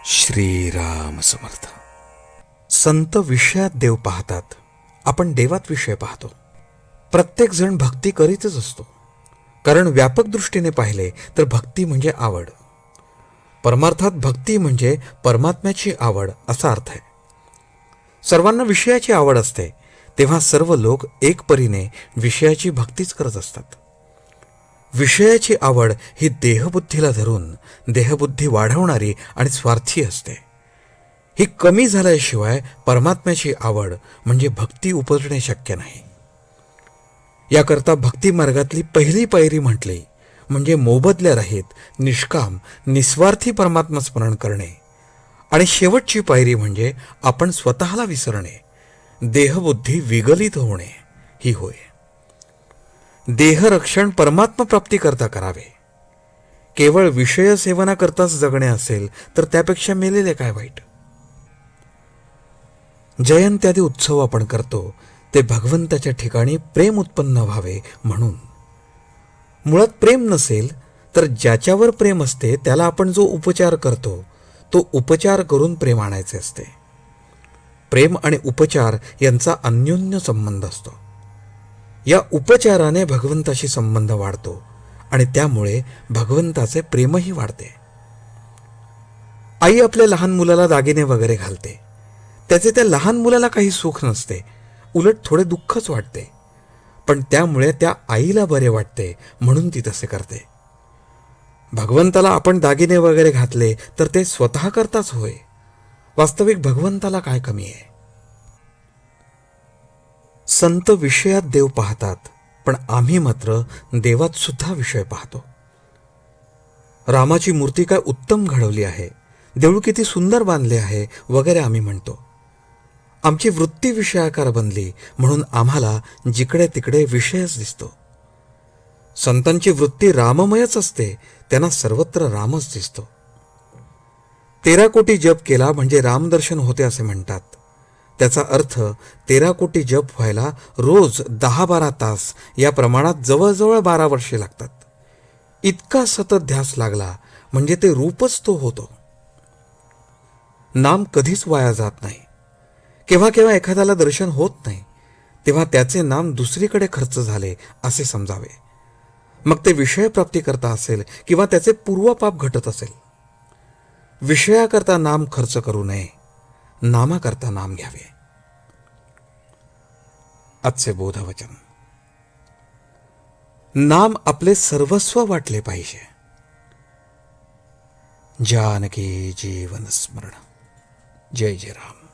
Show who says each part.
Speaker 1: श्रीराम समर्थ. संत विषयात देव पाहतात, आपण देवात विषय पाहतो. प्रत्येक जण भक्ती करीतच असतो, कारण व्यापक दृष्टीने पाहिले तर भक्ती म्हणजे आवड. परमार्थात भक्ती म्हणजे परमात्म्याची आवड असा अर्थ आहे. सर्वांना विषयाची आवड असते, तेव्हा सर्व लोक एक परीने विषयाची भक्तीच करत असतात. विषयाची आवड ही देहबुद्धीला धरून देहबुद्धी वाढवणारी आणि स्वार्थी असते. ही कमी झाल्याशिवाय परमात्म्याची आवड म्हणजे भक्ती उपजणे शक्य नाही. याकरता भक्ती मार्गातली पहिली पायरी म्हटली म्हणजे मोबदल्या रहित निष्काम निस्वार्थी परमात्मा स्मरण करणे, आणि शेवटची पायरी म्हणजे आपण स्वतःला विसरणे, देहबुद्धी विगलित होणे ही होय. देहरक्षण परमात्मा प्राप्ती करता करावे. केवळ विषय सेवना करताच जगणे असेल तर त्यापेक्षा मेलेले काय वाईट. जयंत्यादी उत्सव आपण करतो ते भगवंताच्या ठिकाणी प्रेम उत्पन्न व्हावे म्हणून. मुळात प्रेम नसेल तर ज्याच्यावर प्रेम असते त्याला आपण जो उपचार करतो तो उपचार करून प्रेम आणायचे असते. प्रेम आणि उपचार यांचा अन्योन्य संबंध असतो. या उपचाराने भगवंताशी संबंध वाढतो आणि त्यामुळे भगवंताचे प्रेमही वाढते. आई आपल्या लहान मुलाला दागिने वगैरे घालते, त्याचे त्या लहान मुलाला काही सुख नसते, उलट थोडे दुःखच वाटते, पण त्यामुळे त्या आईला बरे वाटते म्हणून ती तसे करते. भगवंताला आपण दागिने वगैरे घातले तर ते स्वतः करताच होय. वास्तविक भगवंताला काय कमी आहे. संत विषयात देव पाहतात, पण आम्ही मात्र देवात सुद्धा विषय पाहतो. रामाची मूर्ती काय उत्तम घडवली आहे, देऊळ किती सुंदर बांधले आहे वगैरे आम्ही म्हणतो. आमची वृत्ती विषयाकार बनली म्हणून आम्हाला जिकडे तिकडे विषयच दिसतो. संतांची वृत्ती राममयच असते, त्यांना सर्वत्र रामच दिसतो. 13 कोटी जप केला म्हणजे रामदर्शन होते असे म्हणतात. त्याचा अर्थ 13 कोटी जप व्हायला रोज 10-12 तास या प्रमाणात जवळजवळ 12 वर्षे लागतात. इतका सतत ध्यास लागला म्हणजे ते रूपच तो होतो. नाम कधीच वाया जात नाही. केव्हा केव्हा एखाद्याला दर्शन होत नाही, तेव्हा त्याचे नाम दुसरीकडे खर्च झाले असे समजावे. मग ते विषयप्राप्ती करता असेल किंवा त्याचे पूर्वपाप घटत असेल. विषयाकरता नाम खर्च करू नये, नामाकरता नाम घ्यावे. आजचे बोधवचन. नाम आपले सर्वस्व वाटले पाहिजे. जानकी जीवन स्मरण. जय जय राम.